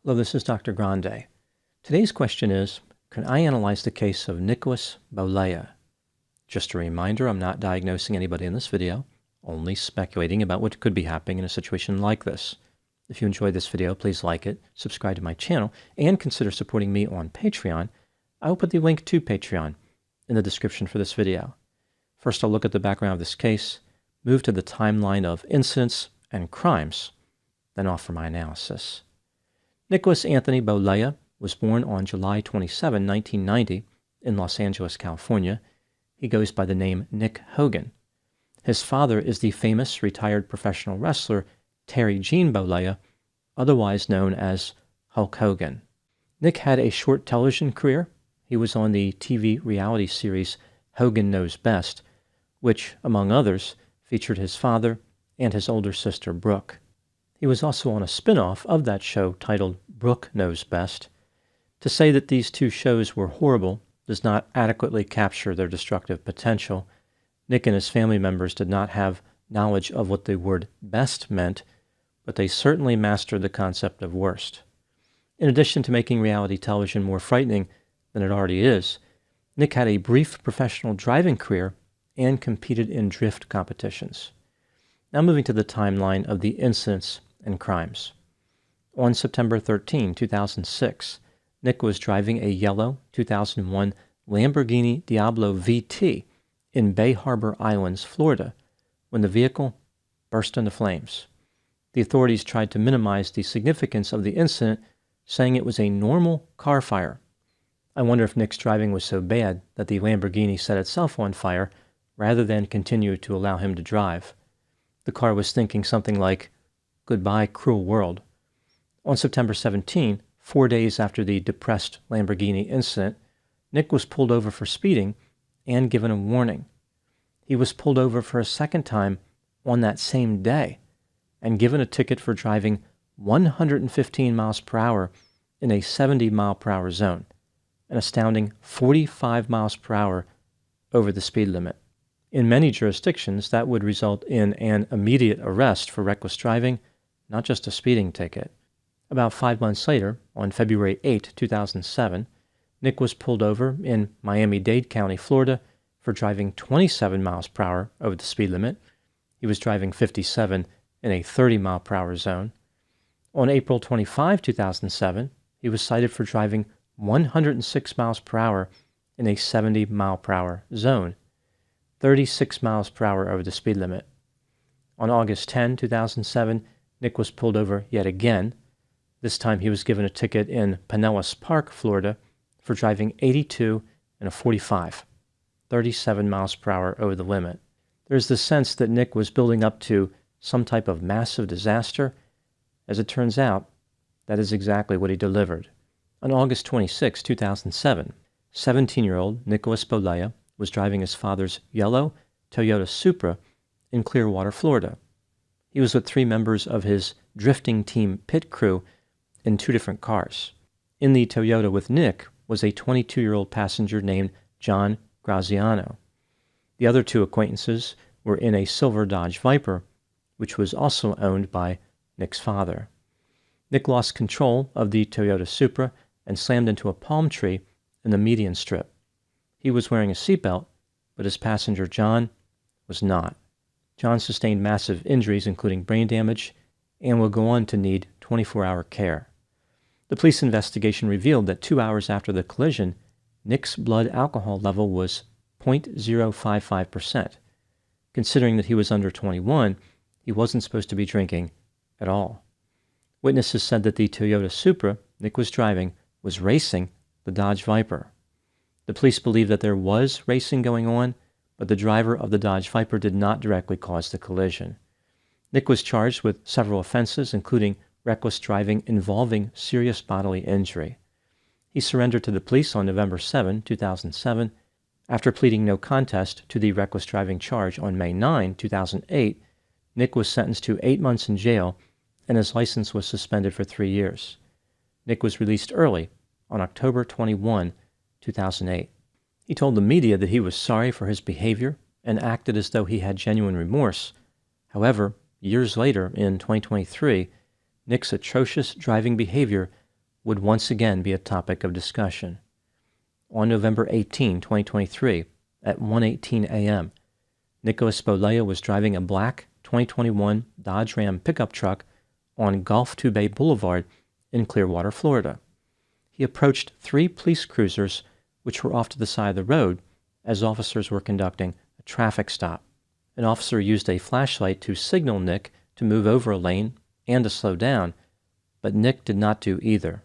Hello, this is Dr. Grande. Today's question is, can I analyze the case of Nicholas Bollea? Just a reminder, I'm not diagnosing anybody in this video, only speculating about what could be happening in a situation like this. If you enjoyed this video, please like it, subscribe to my channel, and consider supporting me on Patreon. I will put the link to Patreon in the description for this video. First, I'll look at the background of this case, move to the timeline of incidents and crimes, then offer my analysis. Nicholas Anthony Bollea was born on July 27, 1990, in Los Angeles, California. He goes by the name Nick Hogan. His father is the famous retired professional wrestler Terry Gene Bollea, otherwise known as Hulk Hogan. Nick had a short television career. He was on the TV reality series Hogan Knows Best, which, among others, featured his father and his older sister Brooke. He was also on a spin-off of that show titled Brooke Knows Best. To say that these two shows were horrible does not adequately capture their destructive potential. Nick and his family members did not have knowledge of what the word best meant, but they certainly mastered the concept of worst. In addition to making reality television more frightening than it already is, Nick had a brief professional driving career and competed in drift competitions. Now moving to the timeline of the incidents and crimes. On September 13, 2006, Nick was driving a yellow 2001 Lamborghini Diablo VT in Bay Harbor Islands, Florida, when the vehicle burst into flames. The authorities tried to minimize the significance of the incident, saying it was a normal car fire. I wonder if Nick's driving was so bad that the Lamborghini set itself on fire rather than continue to allow him to drive. The car was thinking something like, "Goodbye, cruel world." On September 17, 4 days after the depressed Lamborghini incident, Nick was pulled over for speeding and given a warning. He was pulled over for a second time on that same day and given a ticket for driving 115 miles per hour in a 70-mile-per-hour zone, an astounding 45 miles per hour over the speed limit. In many jurisdictions, that would result in an immediate arrest for reckless driving, not just a speeding ticket. About 5 months later, on February 8, 2007, Nick was pulled over in Miami-Dade County, Florida, for driving 27 miles per hour over the speed limit. He was driving 57 in a 30-mile-per-hour zone. On April 25, 2007, he was cited for driving 106 miles per hour in a 70-mile-per-hour zone, 36 miles per hour over the speed limit. On August 10, 2007, Nick was pulled over yet again. This time he was given a ticket in Pinellas Park, Florida, for driving 82 in a 45, 37 miles per hour over the limit. There's the sense that Nick was building up to some type of massive disaster. As it turns out, that is exactly what he delivered. On August 26, 2007, 17-year-old Nicholas Bollea was driving his father's yellow Toyota Supra in Clearwater, Florida. He was with 3 members of his drifting team pit crew in 2 different cars. In the Toyota with Nick was a 22-year-old passenger named John Graziano. The other 2 acquaintances were in a silver Dodge Viper, which was also owned by Nick's father. Nick lost control of the Toyota Supra and slammed into a palm tree in the median strip. He was wearing a seatbelt, but his passenger John was not. John sustained massive injuries, including brain damage, and will go on to need 24-hour care. The police investigation revealed that 2 hours after the collision, Nick's blood alcohol level was 0.055%. Considering that he was under 21, he wasn't supposed to be drinking at all. Witnesses said that the Toyota Supra Nick was driving was racing the Dodge Viper. The police believe that there was racing going on, but the driver of the Dodge Viper did not directly cause the collision. Nick was charged with several offenses, including reckless driving involving serious bodily injury. He surrendered to the police on November 7, 2007. After pleading no contest to the reckless driving charge on May 9, 2008, Nick was sentenced to 8 months in jail, and his license was suspended for 3 years. Nick was released early on October 21, 2008. He told the media that he was sorry for his behavior and acted as though he had genuine remorse. However, years later, in 2023, Nick's atrocious driving behavior would once again be a topic of discussion. On November 18, 2023, at 1:18 a.m., Nicholas Bollea was driving a black 2021 Dodge Ram pickup truck on Gulf Tubay Boulevard in Clearwater, Florida. He approached 3 police cruisers which were off to the side of the road as officers were conducting a traffic stop. An officer used a flashlight to signal Nick to move over a lane and to slow down, but Nick did not do either.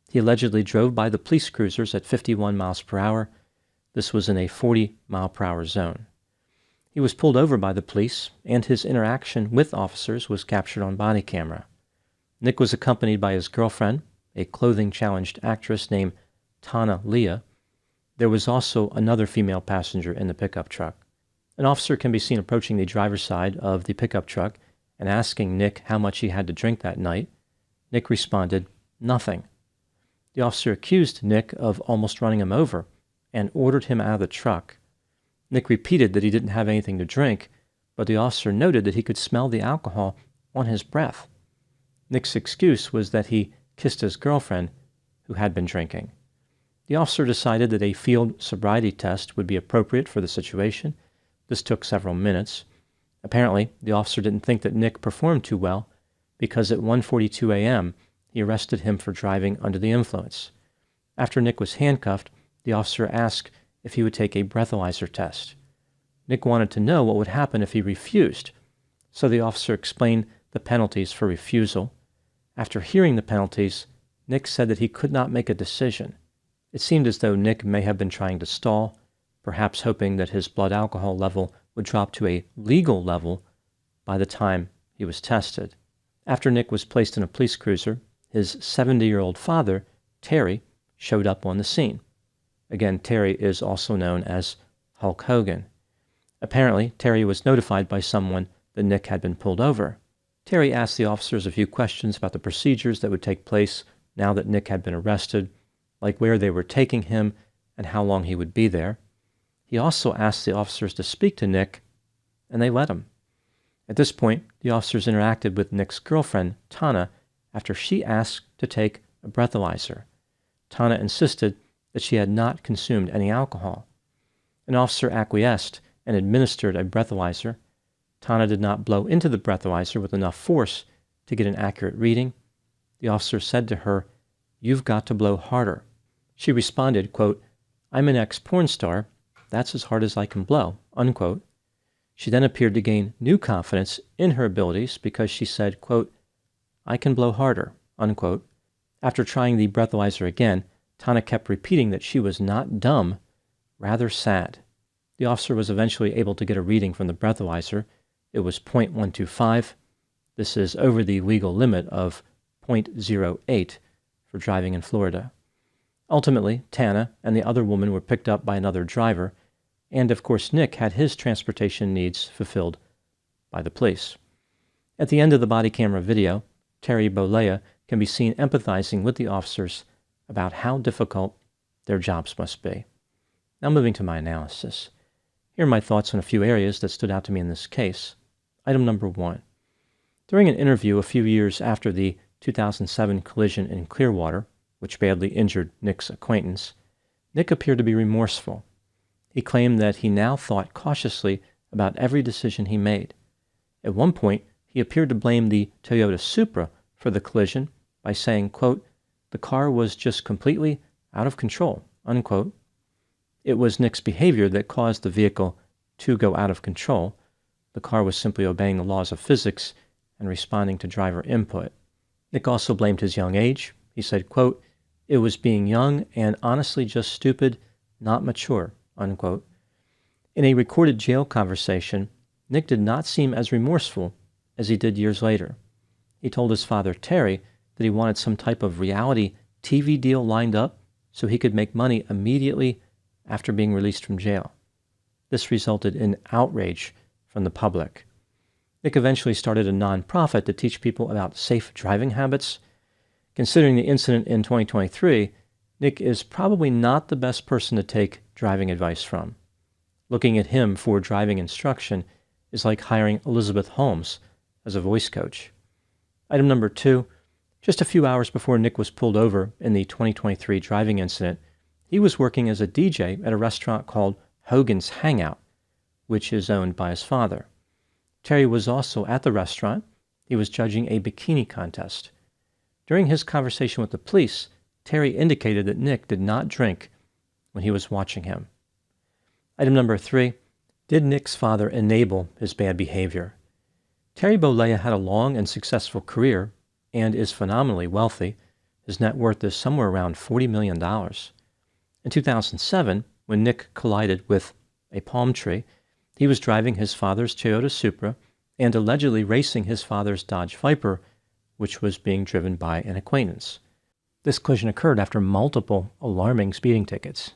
He allegedly drove by the police cruisers at 51 miles per hour. This was in a 40-mile-per-hour zone. He was pulled over by the police, and his interaction with officers was captured on body camera. Nick was accompanied by his girlfriend, a clothing-challenged actress named Tana Leah. There was also another female passenger in the pickup truck. An officer can be seen approaching the driver's side of the pickup truck and asking Nick how much he had to drink that night. Nick responded, "Nothing." The officer accused Nick of almost running him over and ordered him out of the truck. Nick repeated that he didn't have anything to drink, but the officer noted that he could smell the alcohol on his breath. Nick's excuse was that he kissed his girlfriend, who had been drinking. The officer decided that a field sobriety test would be appropriate for the situation. This took several minutes. Apparently, the officer didn't think that Nick performed too well because at 1:42 a.m., he arrested him for driving under the influence. After Nick was handcuffed, the officer asked if he would take a breathalyzer test. Nick wanted to know what would happen if he refused, so the officer explained the penalties for refusal. After hearing the penalties, Nick said that he could not make a decision. It seemed as though Nick may have been trying to stall, perhaps hoping that his blood alcohol level would drop to a legal level by the time he was tested. After Nick was placed in a police cruiser, his 70-year-old father, Terry, showed up on the scene. Again, Terry is also known as Hulk Hogan. Apparently, Terry was notified by someone that Nick had been pulled over. Terry asked the officers a few questions about the procedures that would take place now that Nick had been arrested, like where they were taking him and how long he would be there. He also asked the officers to speak to Nick, and they let him. At this point, the officers interacted with Nick's girlfriend, Tana, after she asked to take a breathalyzer. Tana insisted that she had not consumed any alcohol. An officer acquiesced and administered a breathalyzer. Tana did not blow into the breathalyzer with enough force to get an accurate reading. The officer said to her, "You've got to blow harder." She responded, quote, "I'm an ex-porn star. That's as hard as I can blow," unquote. She then appeared to gain new confidence in her abilities because she said, quote, "I can blow harder," unquote. After trying the breathalyzer again, Tana kept repeating that she was not dumb, rather sad. The officer was eventually able to get a reading from the breathalyzer. It was .125. This is over the legal limit of .08 for driving in Florida. Ultimately, Tana and the other woman were picked up by another driver, and of course Nick had his transportation needs fulfilled by the police. At the end of the body camera video, Terry Bollea can be seen empathizing with the officers about how difficult their jobs must be. Now moving to my analysis. Here are my thoughts on a few areas that stood out to me in this case. Item number 1. During an interview a few years after the 2007 collision in Clearwater, which badly injured Nick's acquaintance, Nick appeared to be remorseful. He claimed that he now thought cautiously about every decision he made. At one point, he appeared to blame the Toyota Supra for the collision by saying, quote, "The car was just completely out of control," unquote. It was Nick's behavior that caused the vehicle to go out of control. The car was simply obeying the laws of physics and responding to driver input. Nick also blamed his young age. He said, quote, "It was being young and honestly just stupid, not mature," unquote. In a recorded jail conversation, Nick did not seem as remorseful as he did years later. He told his father, Terry, that he wanted some type of reality TV deal lined up so he could make money immediately after being released from jail. This resulted in outrage from the public. Nick eventually started a nonprofit to teach people about safe driving habits. Considering the incident in 2023, Nick is probably not the best person to take driving advice from. Looking at him for driving instruction is like hiring Elizabeth Holmes as a voice coach. Item number 2, Just a few hours before Nick was pulled over in the 2023 driving incident, he was working as a DJ at a restaurant called Hogan's Hangout, which is owned by his father. Terry was also at the restaurant. He was judging a bikini contest. During his conversation with the police, Terry indicated that Nick did not drink when he was watching him. Item number 3, did Nick's father enable his bad behavior? Terry Bollea had a long and successful career and is phenomenally wealthy. His net worth is somewhere around $40 million. In 2007, when Nick collided with a palm tree, he was driving his father's Toyota Supra and allegedly racing his father's Dodge Viper, which was being driven by an acquaintance. This collision occurred after multiple alarming speeding tickets.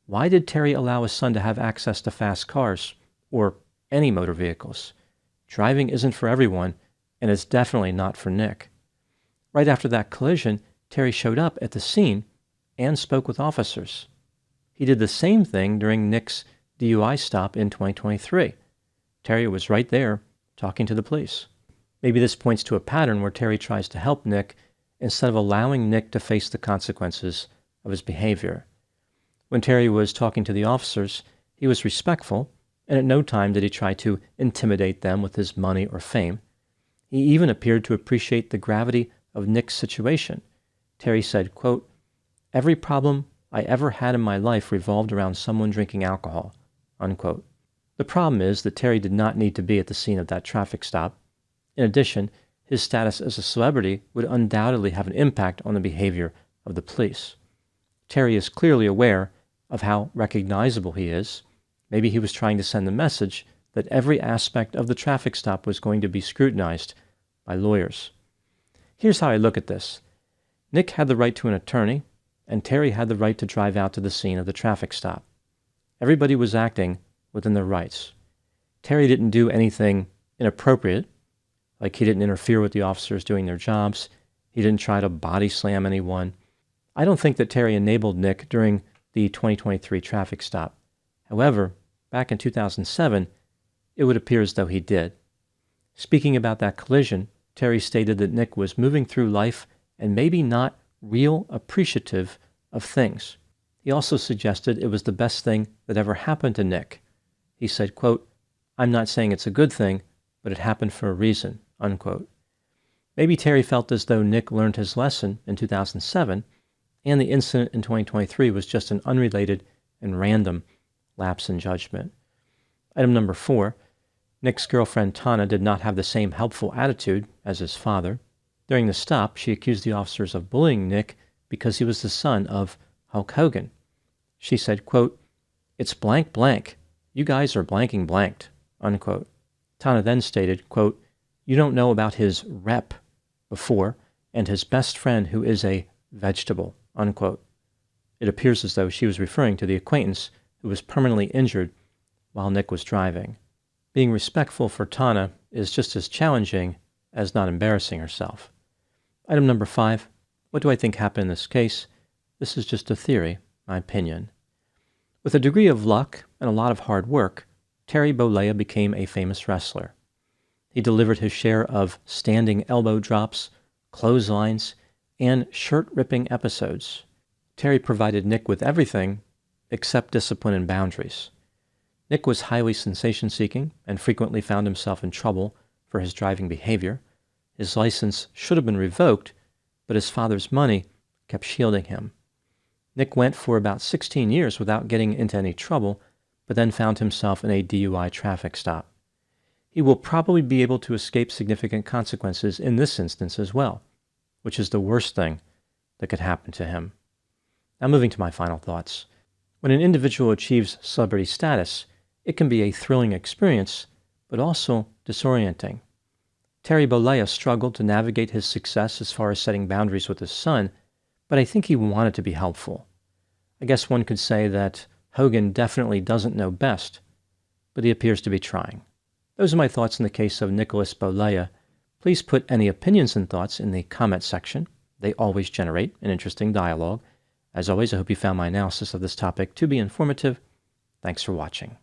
Why did Terry allow his son to have access to fast cars, or any motor vehicles? Driving isn't for everyone, and it's definitely not for Nick. Right after that collision, Terry showed up at the scene and spoke with officers. He did the same thing during Nick's DUI stop in 2023. Terry was right there, talking to the police. Maybe this points to a pattern where Terry tries to help Nick instead of allowing Nick to face the consequences of his behavior. When Terry was talking to the officers, he was respectful, and at no time did he try to intimidate them with his money or fame. He even appeared to appreciate the gravity of Nick's situation. Terry said, quote, "Every problem I ever had in my life revolved around someone drinking alcohol," unquote. The problem is that Terry did not need to be at the scene of that traffic stop. In addition, his status as a celebrity would undoubtedly have an impact on the behavior of the police. Terry is clearly aware of how recognizable he is. Maybe he was trying to send the message that every aspect of the traffic stop was going to be scrutinized by lawyers. Here's how I look at this. Nick had the right to an attorney, and Terry had the right to drive out to the scene of the traffic stop. Everybody was acting within their rights. Terry didn't do anything inappropriate, like he didn't interfere with the officers doing their jobs. He didn't try to body slam anyone. I don't think that Terry enabled Nick during the 2023 traffic stop. However, back in 2007, it would appear as though he did. Speaking about that collision, Terry stated that Nick was moving through life and maybe not real appreciative of things. He also suggested it was the best thing that ever happened to Nick. He said, quote, "I'm not saying it's a good thing, but it happened for a reason," unquote. Maybe Terry felt as though Nick learned his lesson in 2007, and the incident in 2023 was just an unrelated and random lapse in judgment. Item number 4, Nick's girlfriend Tana did not have the same helpful attitude as his father. During the stop, she accused the officers of bullying Nick because he was the son of Hulk Hogan. She said, quote, "It's blank blank. You guys are blanking blanked," unquote. Tana then stated, quote, "You don't know about his rep before and his best friend who is a vegetable," unquote. It appears as though she was referring to the acquaintance who was permanently injured while Nick was driving. Being respectful for Tana is just as challenging as not embarrassing herself. Item number 5, what do I think happened in this case? This is just a theory, my opinion. With a degree of luck and a lot of hard work, Terry Bollea became a famous wrestler. He delivered his share of standing elbow drops, clotheslines, and shirt-ripping episodes. Terry provided Nick with everything except discipline and boundaries. Nick was highly sensation-seeking and frequently found himself in trouble for his driving behavior. His license should have been revoked, but his father's money kept shielding him. Nick went for about 16 years without getting into any trouble, but then found himself in a DUI traffic stop. He will probably be able to escape significant consequences in this instance as well, which is the worst thing that could happen to him. Now moving to my final thoughts. When an individual achieves celebrity status, it can be a thrilling experience, but also disorienting. Terry Bollea struggled to navigate his success as far as setting boundaries with his son, but I think he wanted to be helpful. I guess one could say that Hogan definitely doesn't know best, but he appears to be trying. Those are my thoughts in the case of Nicholas Bollea. Please put any opinions and thoughts in the comment section. They always generate an interesting dialogue. As always, I hope you found my analysis of this topic to be informative. Thanks for watching.